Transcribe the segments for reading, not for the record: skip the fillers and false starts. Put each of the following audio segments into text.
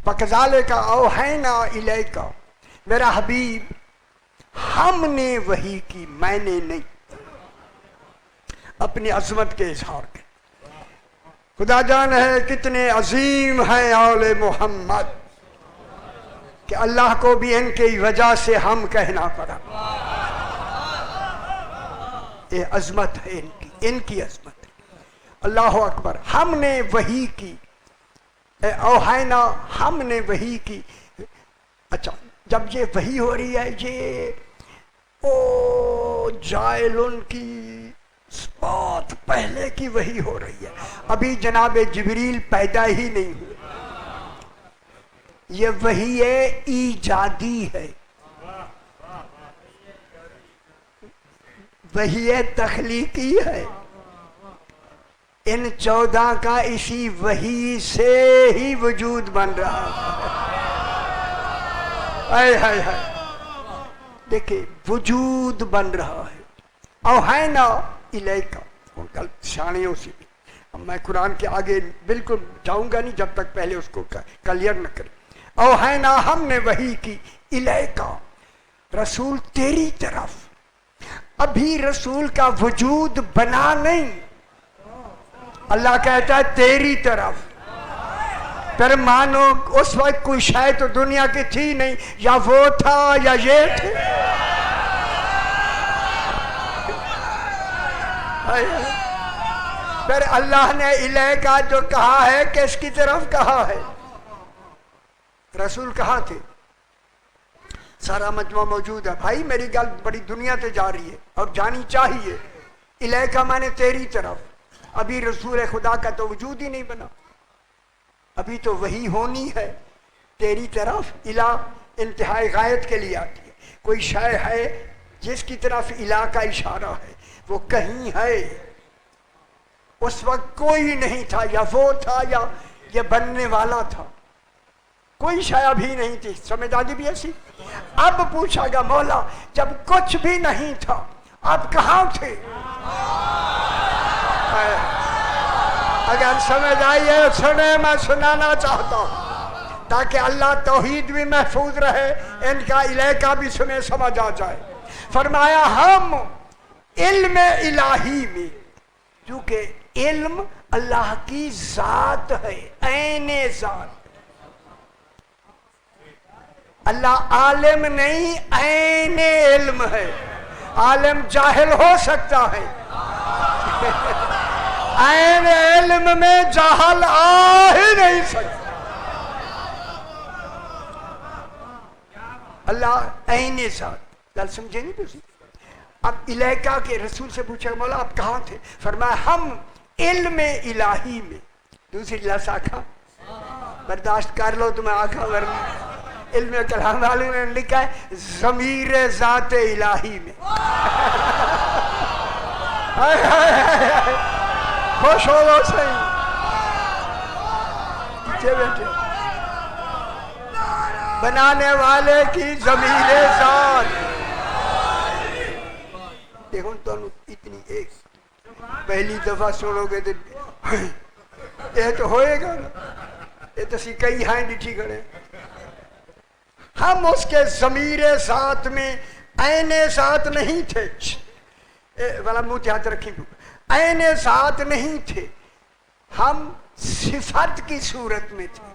وَكَذَلِكَ أَوْحَيْنَا إِلَيْكَ، میرا حبیب ہم نے وحی کی، میں نے نہیں، اپنی عظمت کے اظہار کے۔ خدا جان ہے کتنے عظیم ہیں آل محمد کہ اللہ کو بھی ان کی وجہ سے ہم کہنا پڑا۔ یہ عظمت ہے ان کی عظمت ہے۔ اللہ اکبر۔ ہم نے وحی کی، اوحینا، ہم نے وحی کی۔ اچھا، جب یہ وحی ہو رہی ہے، یہ جائلن کی بہت پہلے کی وحی ہو رہی ہے، ابھی جناب جبریل پیدا ہی نہیں ہوئے۔ یہ وحی ایجادی ہے، وحی تخلیقی ہے۔ ان 14 کا اسی وحی سے ہی وجود بن رہا ہے۔ دیکھیں وجود بن رہا ہے۔ اوحینا الیکا، کل شانیوں سے بھی میں قرآن کے آگے بالکل جاؤں گا نہیں جب تک پہلے اس کو کلیئر نہ کریں۔ اوحینا، ہم نے وحی کی، الیکا، رسول تیری طرف۔ ابھی رسول کا وجود بنا نہیں، اللہ کہتا ہے تیری طرف۔ پھر مانو اس وقت کوئی شے تو دنیا کی تھی نہیں، یا وہ تھا یا یہ تھے۔ پھر اللہ نے الیکا جو کہا ہے کس کی طرف کہا ہے؟ رسول کہاں تھے؟ سارا مجموعہ موجود ہے بھائی، میری گل بڑی دنیا تے جا رہی ہے اور جانی چاہیے۔ الیکا میں نے تیری طرف، ابھی رسول خدا کا تو وجود ہی نہیں بنا، ابھی تو وہی ہونی ہے۔ تیری طرف الا انتہائی غایت کے لیے آتی ہے، کوئی شے ہے جس کی طرف الا کا اشارہ ہے، وہ کہیں ہے۔ اس وقت کوئی نہیں تھا، یا وہ تھا یا یہ بننے والا تھا، کوئی شے ابھی نہیں تھی۔ سمجھ آگے بھی ایسی؟ اب پوچھا گا مولا جب کچھ بھی نہیں تھا آپ کہاں تھے؟ اگر سمجھ آئیے سنے، میں سنانا چاہتا ہوں تاکہ اللہ توحید بھی محفوظ رہے، ان کا الیکا بھی سنے سمجھ آ جائے۔ فرمایا ہم علم الہی میں، کیونکہ علم اللہ کی ذات ہے، عین ذات۔ اللہ عالم نہیں، عین علم ہے۔ عالم جاہل ہو سکتا ہے، عین علم میں جاہل آ ہی نہیں سکتا۔ اللہ عین ذات، گل سمجھے نہیں تسی؟ اب الیکا کے رسول سے پوچھا مولا آپ کہاں تھے؟ فرمایا ہم علم الہی میں۔ دوسری لفظ آکھا برداشت کر لو تو میں آکھا، ورنہ علم کلام والوں نے لکھا ہے ضمیر ذات الہی میں۔ خوش ہو لو صحیح، پیچھے بیٹھے، بنانے والے کی ضمیر ذات۔ دیکھو تو اتنی ایک پہلی دفعہ سنو گے تو یہ تو ہوئے گا نا، یہ تو سی کئی ہائیں ڈٹھی کھڑے۔ ہم اس کے ضمیر ذات میں عین ذات نہیں تھے، والا منہ ہاتھ رکھیں، عین ذات نہیں تھے، ہم صفت کی صورت میں تھے،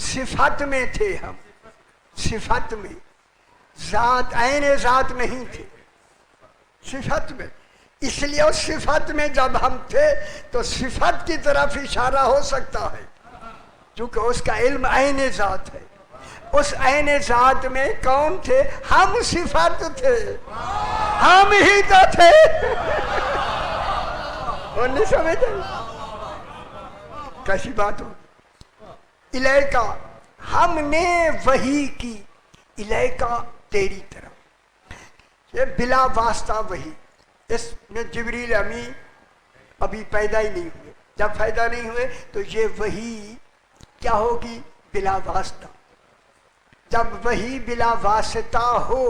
صفت میں تھے، ہم صفت میں، ذات عین ذات نہیں تھے، صفت میں۔ اس لیے اس صفت میں جب ہم تھے تو صفت کی طرف اشارہ ہو سکتا ہے، چونکہ اس کا علم عین ذات ہے۔ اس عین ذات میں کون تھے؟ ہم صفت تھے، ہم ہی تو تھے۔ اور نہیں سمجھتے کیسی بات ہو؟ الیکا، ہم نے وحی کی، الیکا تیری طرف، یہ بلا واسطہ وحی۔ اس میں جبریل امی ابھی پیدا ہی نہیں ہوئے، جب پیدا نہیں ہوئے تو یہ وحی کیا ہوگی؟ بلا واسطہ۔ جب وحی بلا واسطہ ہو،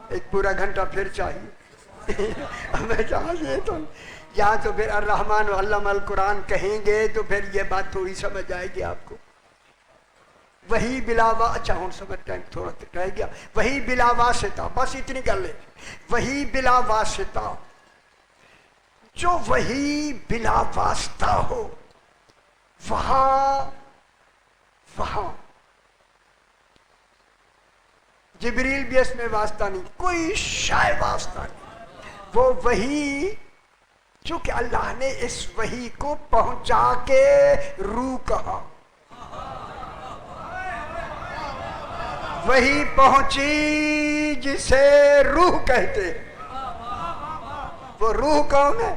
ایک پورا گھنٹہ پھر چاہیے ہمیں چاہیے تو یا تو پھر الرحمن علم القرآن کہیں گے تو پھر یہ بات تھوڑی سمجھ آئے گی آپ کو. وہی بلا اچھا ہوں سمجھ ٹائم تھوڑا رہ گیا. وہی بلا واسطہ، بس اتنی گل ہے. وہی بلا واسطہ، جو وہی بلا واسطہ ہو وہاں جبریل بھی اس میں واسطہ نہیں، کوئی شے واسطہ نہیں. وہ وہی چونکہ اللہ نے اس وحی کو پہنچا کے روح کہا. وہی پہنچی جسے روح کہتے. وہ روح کون ہے؟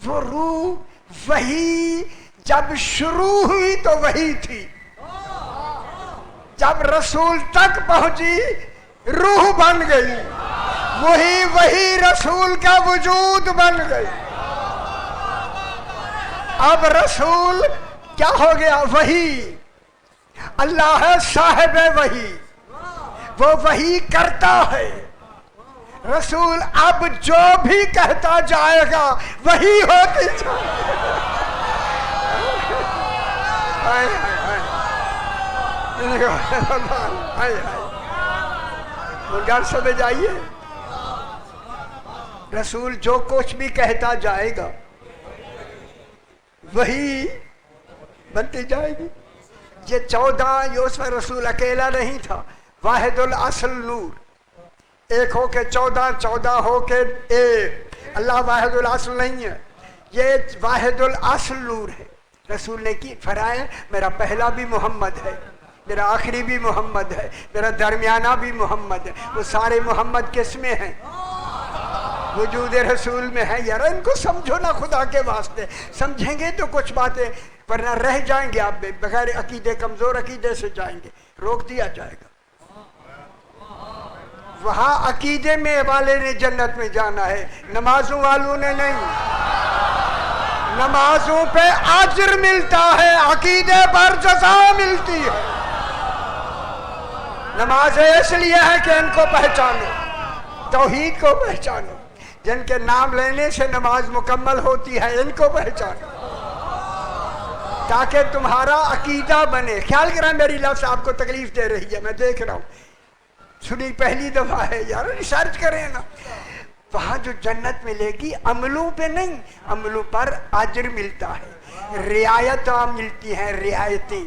وہ روح وہی جب شروع ہوئی تو وہی تھی، جب رسول تک پہنچی روح بن گئی. وہی رسول کا وجود بن گئی. اب رسول کیا ہو گیا؟ وہی. اللہ ہے صاحب وحی، وہ وحی کرتا ہے. رسول اب جو بھی کہتا جائے گا وہی ہوتی جائے. گھر سمجھ آئیے. رسول جو کچھ بھی کہتا جائے گا وہی بنتی جائے گی. یہ 14 یہ اس میں رسول اکیلا نہیں تھا. واحد الاصل نور، ایک ہو کے 14، 14 ہو کے ایک. اللہ واحد الاصل نہیں ہے، یہ واحد الاصل نور ہے. رسول نے کی فرمایا میرا پہلا بھی محمد ہے، میرا آخری بھی محمد ہے، میرا درمیانہ بھی محمد ہے. وہ سارے محمد کس میں ہیں؟ وجود رسول میں ہے. یار ان کو سمجھو نا خدا کے واسطے. سمجھیں گے تو کچھ باتیں، ورنہ رہ جائیں گے آپ بغیر عقیدے، کمزور عقیدے سے جائیں گے، روک دیا جائے گا. وہاں عقیدے میں والے نے جنت میں جانا ہے، نمازوں والوں نے نہیں. نمازوں پہ اجر ملتا ہے، عقیدے پر جزا ملتی ہے. نماز اس لیے ہے کہ ان کو پہچانو، توحید کو پہچانو. جن کے نام لینے سے نماز مکمل ہوتی ہے ان کو پہچانو تاکہ تمہارا عقیدہ بنے. خیال کریں میری لفظ آپ کو تکلیف دے رہی ہے، میں دیکھ رہا ہوں. سنی پہلی دفعہ ہے یار، ریسرچ کریں نا. وہاں جو جنت ملے گی عملوں پہ نہیں، عملوں پر اجر ملتا ہے. رعایتیں ملتی ہیں، رعایتیں.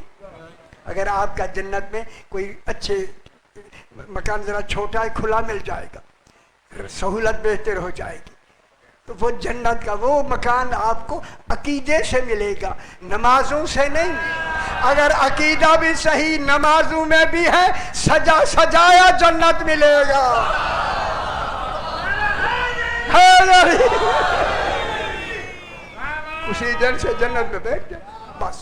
اگر آپ کا جنت میں کوئی اچھے مکان ذرا چھوٹا ہے کھلا مل جائے گا، سہولت بہتر ہو جائے گی. تو وہ جنت کا وہ مکان آپ کو عقیدے سے ملے گا، نمازوں سے نہیں. اگر عقیدہ بھی صحیح نمازوں میں بھی ہے، سجایا جنت ملے گا. اسی دن سے جنت میں بیٹھ جائے بس.